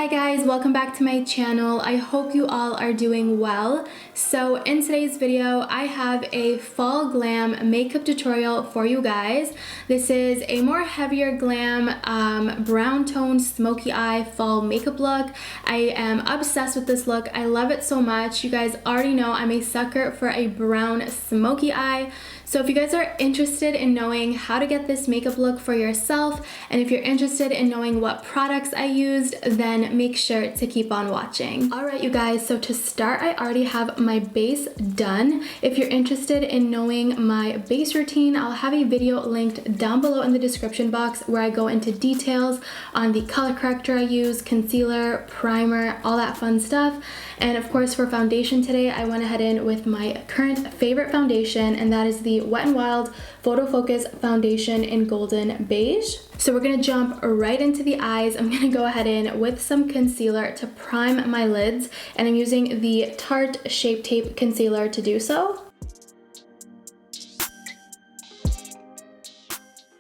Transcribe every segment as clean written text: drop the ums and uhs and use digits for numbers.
Hi guys, welcome back to my channel. I hope you all are doing well. So in today's video, I have a fall glam makeup tutorial for you guys. This is a more heavier glam brown tone smoky eye fall makeup look. I am obsessed with this look. I love it so much. You guys already know I'm a sucker for a brown smoky eye. So if you guys are interested in knowing how to get this makeup look for yourself, and if you're interested in knowing what products I used, then make sure to keep on watching. Alright you guys, so to start, I already have my base done. If you're interested in knowing my base routine, I'll have a video linked down below in the description box where I go into details on the color corrector I use, concealer, primer, all that fun stuff. And of course for foundation today, I went ahead in with my current favorite foundation, and that is the Wet n Wild Photo Focus Foundation in Golden Beige. So we're gonna jump right into the eyes. I'm gonna go ahead in with some concealer to prime my lids, and I'm using the Tarte Shape Tape Concealer to do so.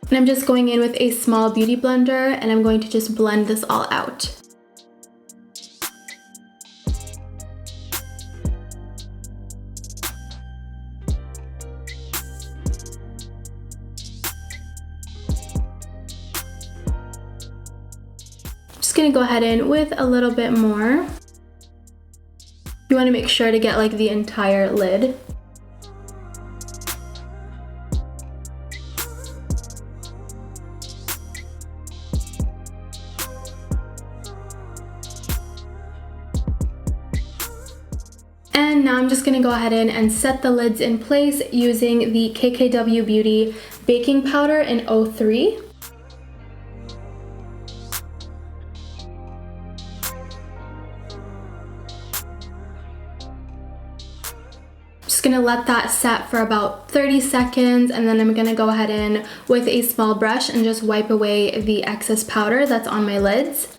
And I'm just going in with a small beauty blender, and I'm going to just blend this all out. Gonna go ahead in with a little bit more. You want to make sure to get like the entire lid. And now I'm just gonna go ahead in and set the lids in place using the KKW Beauty baking powder in 03. Just gonna let that set for about 30 seconds, and then I'm gonna go ahead in with a small brush and just wipe away the excess powder that's on my lids.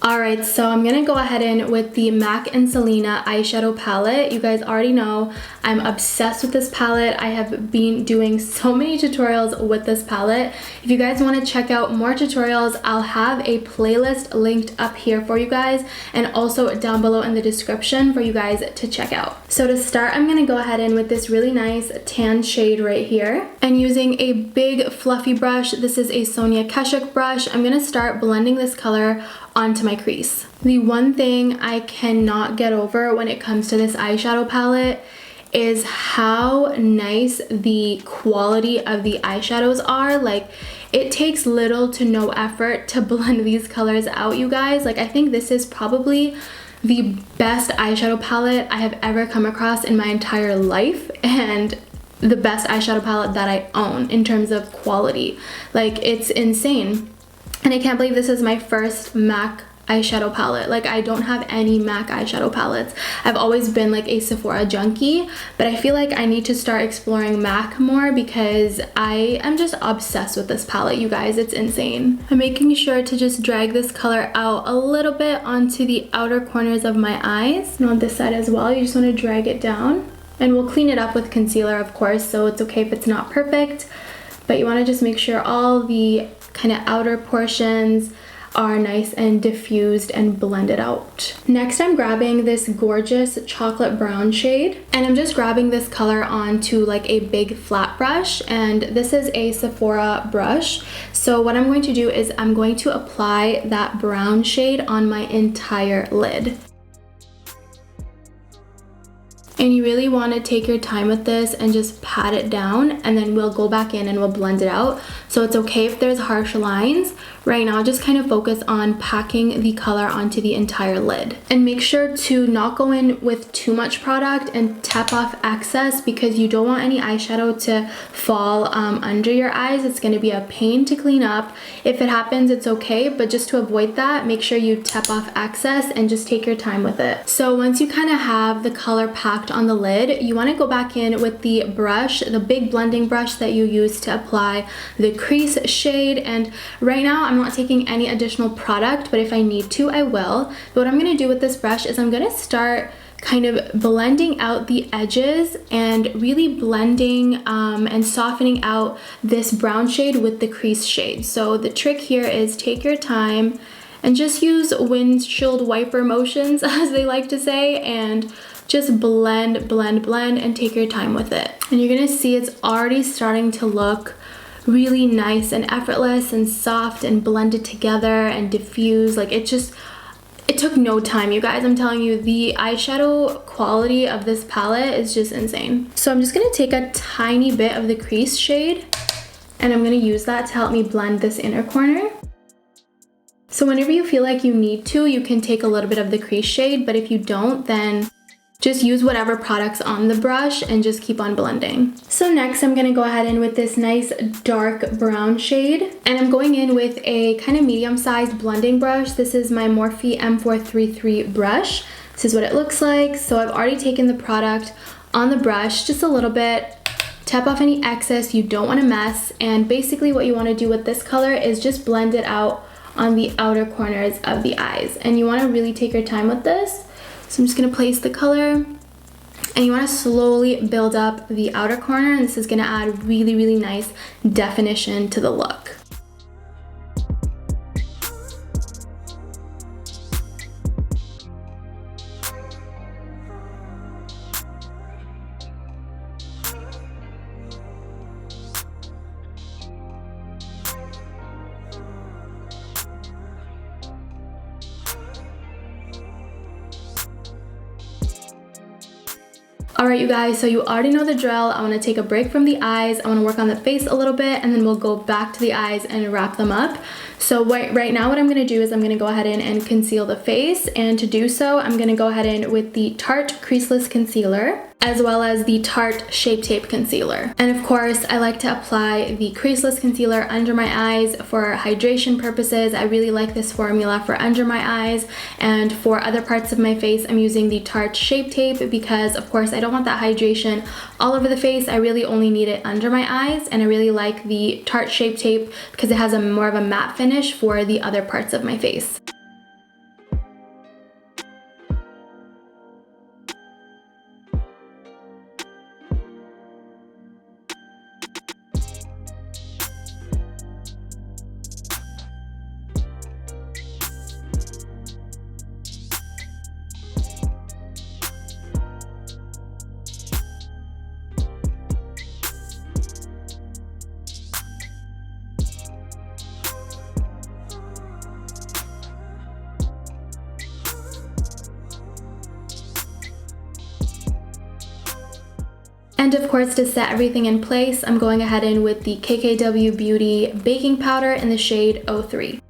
Alright, so I'm gonna go ahead in with the MAC and Selena eyeshadow palette. You guys already know I'm obsessed with this palette. I have been doing so many tutorials with this palette. If you guys want to check out more tutorials, I'll have a playlist linked up here for you guys, and also down below in the description for you guys to check out. So to start, I'm gonna go ahead in with this really nice tan shade right here, and using a big fluffy brush, this is a Sonia Kashuk brush, I'm gonna start blending this color onto my crease. The one thing I cannot get over when it comes to this eyeshadow palette is how nice the quality of the eyeshadows are. Like, it takes little to no effort to blend these colors out, you guys. Like, I think this is probably the best eyeshadow palette I have ever come across in my entire life, and the best eyeshadow palette that I own in terms of quality. Like, it's insane. And I can't believe this is my first MAC eyeshadow palette. Like, I don't have any MAC eyeshadow palettes. I've always been like a Sephora junkie, but I feel like I need to start exploring MAC more because I am just obsessed with this palette, you guys. It's insane. I'm making sure to just drag this color out a little bit onto the outer corners of my eyes. And on this side as well, you just want to drag it down. And we'll clean it up with concealer, of course, so it's okay if it's not perfect. But you want to just make sure all the kind of outer portions are nice and diffused and blended out. Next, I'm grabbing this gorgeous chocolate brown shade, and I'm just grabbing this color onto like a big flat brush, and this is a Sephora brush. So what I'm going to do is I'm going to apply that brown shade on my entire lid. And you really want to take your time with this and just pat it down, and then we'll go back in and we'll blend it out. So it's okay if there's harsh lines. Right now, just kind of focus on packing the color onto the entire lid. And make sure to not go in with too much product and tap off excess, because you don't want any eyeshadow to fall under your eyes. It's going to be a pain to clean up. If it happens, it's okay, but just to avoid that, make sure you tap off excess and just take your time with it. So once you kind of have the color packed on the lid, you want to go back in with the brush, the big blending brush that you use to apply the crease shade. And right now I'm not taking any additional product, but if I need to, I will. But what I'm going to do with this brush is I'm going to start kind of blending out the edges and really blending and softening out this brown shade with the crease shade. So the trick here is take your time and just use windshield wiper motions, as they like to say, and just blend, blend, blend, and take your time with it. And you're gonna see it's already starting to look really nice and effortless and soft and blended together and diffuse. Like it took no time, you guys. I'm telling you, the eyeshadow quality of this palette is just insane. So I'm just gonna take a tiny bit of the crease shade and I'm gonna use that to help me blend this inner corner. So whenever you feel like you need to, you can take a little bit of the crease shade, but if you don't, then just use whatever product's on the brush and just keep on blending. So next I'm gonna go ahead in with this nice dark brown shade, and I'm going in with a kind of medium-sized blending brush. This is my Morphe M433 brush. This is what it looks like. So I've already taken the product on the brush just a little bit, tap off any excess you don't want to mess, and basically what you want to do with this color is just blend it out on the outer corners of the eyes. And you want to really take your time with this. So I'm just gonna place the color, and you wanna slowly build up the outer corner, and this is gonna add really, really nice definition to the look. Alright you guys, so you already know the drill. I want to take a break from the eyes, I want to work on the face a little bit, and then we'll go back to the eyes and wrap them up. So right now what I'm going to do is I'm going to go ahead in and conceal the face, and to do so I'm going to go ahead in with the Tarte Creaseless Concealer as well as the Tarte Shape Tape Concealer. And of course I like to apply the Creaseless Concealer under my eyes for hydration purposes. I really like this formula for under my eyes, and for other parts of my face I'm using the Tarte Shape Tape because of course I don't want that hydration all over the face. I really only need it under my eyes, and I really like the Tarte Shape Tape because it has a more of a matte finish for the other parts of my face. And of course, to set everything in place, I'm going ahead in with the KKW Beauty Baking Powder in the shade 03.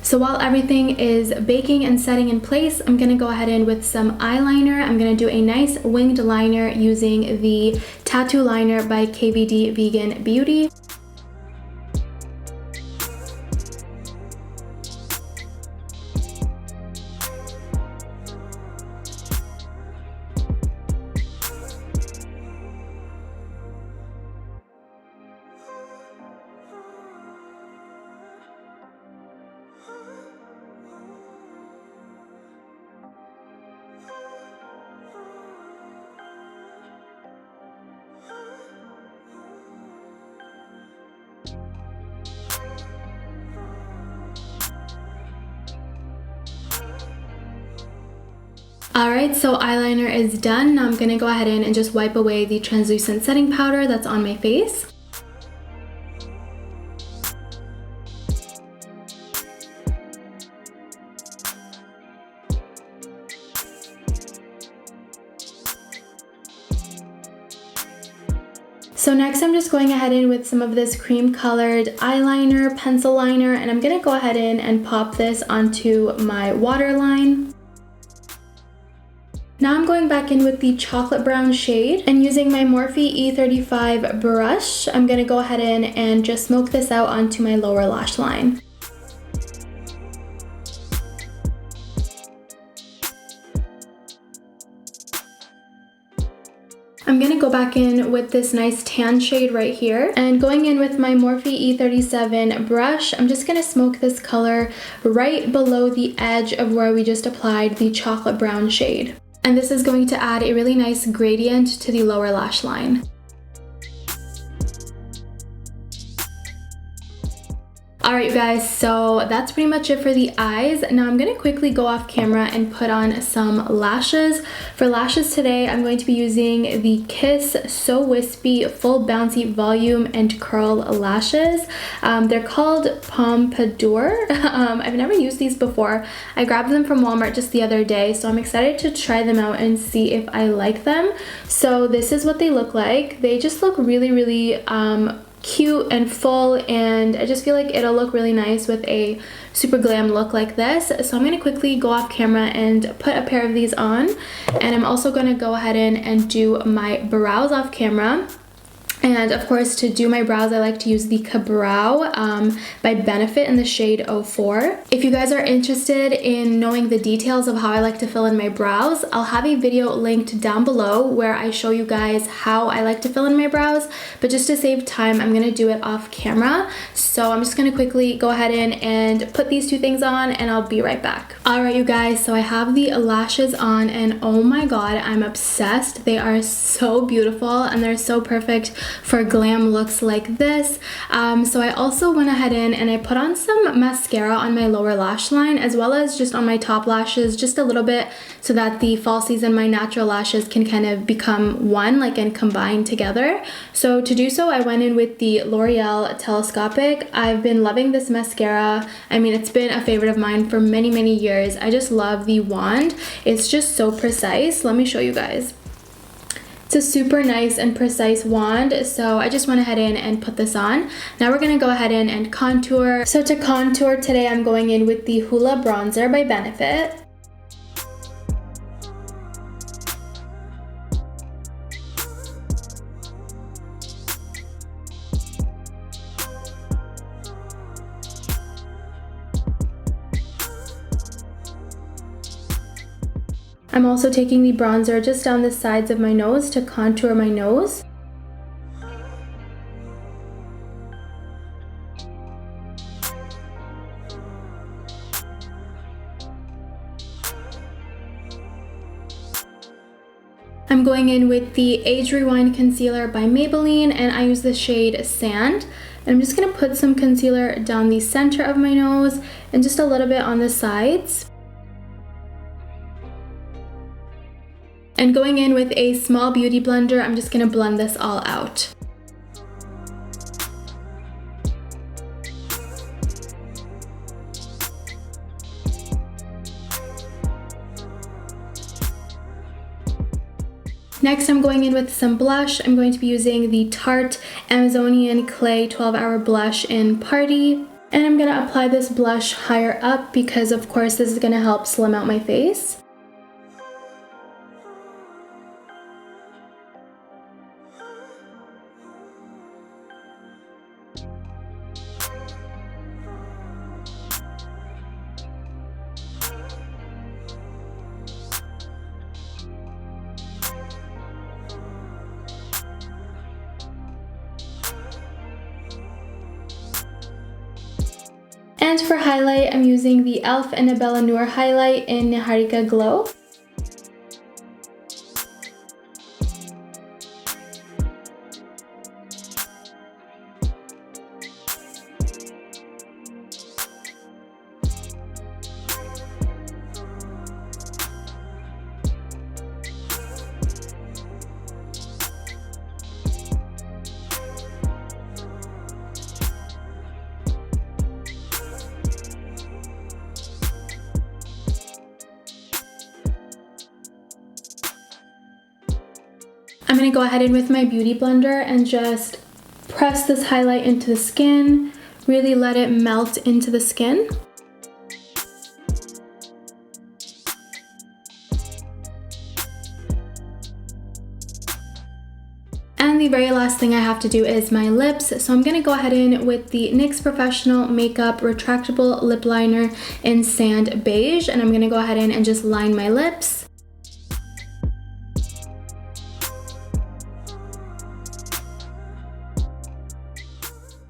So while everything is baking and setting in place, I'm gonna go ahead in with some eyeliner. I'm gonna do a nice winged liner using the Tattoo Liner by KVD Vegan Beauty. Alright, so eyeliner is done. Now I'm going to go ahead in and just wipe away the translucent setting powder that's on my face. So next I'm just going ahead in with some of this cream colored eyeliner, pencil liner, and I'm going to go ahead in and pop this onto my waterline. Now I'm going back in with the chocolate brown shade, and using my Morphe E35 brush, I'm gonna go ahead in and just smoke this out onto my lower lash line. I'm gonna go back in with this nice tan shade right here, and going in with my Morphe E37 brush, I'm just gonna smoke this color right below the edge of where we just applied the chocolate brown shade. And this is going to add a really nice gradient to the lower lash line. Alright you guys, so that's pretty much it for the eyes. Now I'm going to quickly go off camera and put on some lashes. For lashes today, I'm going to be using the Kiss So Wispy Full Bouncy Volume and Curl Lashes. They're called Pompadour. I've never used these before. I grabbed them from Walmart just the other day, so I'm excited to try them out and see if I like them. So this is what they look like. They just look really cute and full, and I just feel like it'll look really nice with a super glam look like this. So I'm going to quickly go off camera and put a pair of these on, and I'm also going to go ahead in and do my brows off camera. And of course, to do my brows, I like to use the Ka-Brow by Benefit in the shade 04. If you guys are interested in knowing the details of how I like to fill in my brows, I'll have a video linked down below where I show you guys how I like to fill in my brows. But just to save time, I'm going to do it off camera. So I'm just going to quickly go ahead in and put these two things on, and I'll be right back. Alright you guys, so I have the lashes on, and oh my god, I'm obsessed. They are so beautiful and they're so perfect for glam looks like this. So I also went ahead in and I put on some mascara on my lower lash line, as well as just on my top lashes, just a little bit, so that the falsies and my natural lashes can kind of become one, like, and combine together. So to do so, I went in with the L'Oreal Telescopic. I've been loving this mascara. I mean, it's been a favorite of mine for many years. I just love the wand. It's just so precise. Let me show you guys. It's a super nice and precise wand, so I just went ahead in and put this on. Now we're going to go ahead in and contour. So to contour today, I'm going in with the Hoola bronzer by Benefit. I'm also taking the bronzer just down the sides of my nose to contour my nose. I'm going in with the Age Rewind Concealer by Maybelline, and I use the shade Sand. And I'm just going to put some concealer down the center of my nose and just a little bit on the sides. And going in with a small beauty blender, I'm just going to blend this all out. Next, I'm going in with some blush. I'm going to be using the Tarte Amazonian Clay 12-Hour Blush in Party. And I'm going to apply this blush higher up because, of course, this is going to help slim out my face. And for highlight, I'm using the e.l.f. and Nabela Noor highlight in Neharika Glow. I'm going to go ahead in with my beauty blender and just press this highlight into the skin, really let it melt into the skin. very last thing I have to do is my lips. So I'm gonna go ahead in with the NYX Professional Makeup Retractable Lip Liner in Sand Beige, and I'm gonna go ahead in and just line my lips.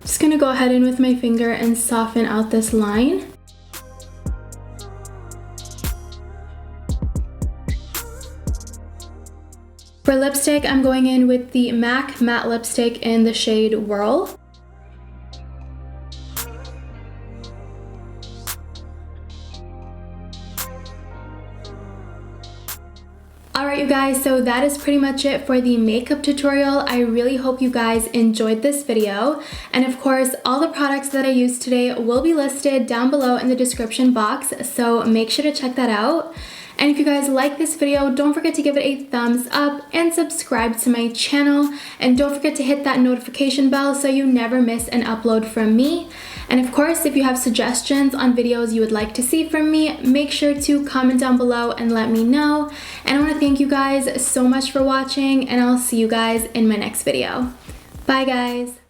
Just gonna go ahead in with my finger and soften out this line. For lipstick, I'm going in with the MAC Matte Lipstick in the shade Whirl. Alright you guys, so that is pretty much it for the makeup tutorial. I really hope you guys enjoyed this video. And of course, all the products that I used today will be listed down below in the description box, so make sure to check that out. And if you guys like this video, don't forget to give it a thumbs up and subscribe to my channel. And don't forget to hit that notification bell so you never miss an upload from me. And of course, if you have suggestions on videos you would like to see from me, make sure to comment down below and let me know. And I want to thank you guys so much for watching, and I'll see you guys in my next video. Bye guys!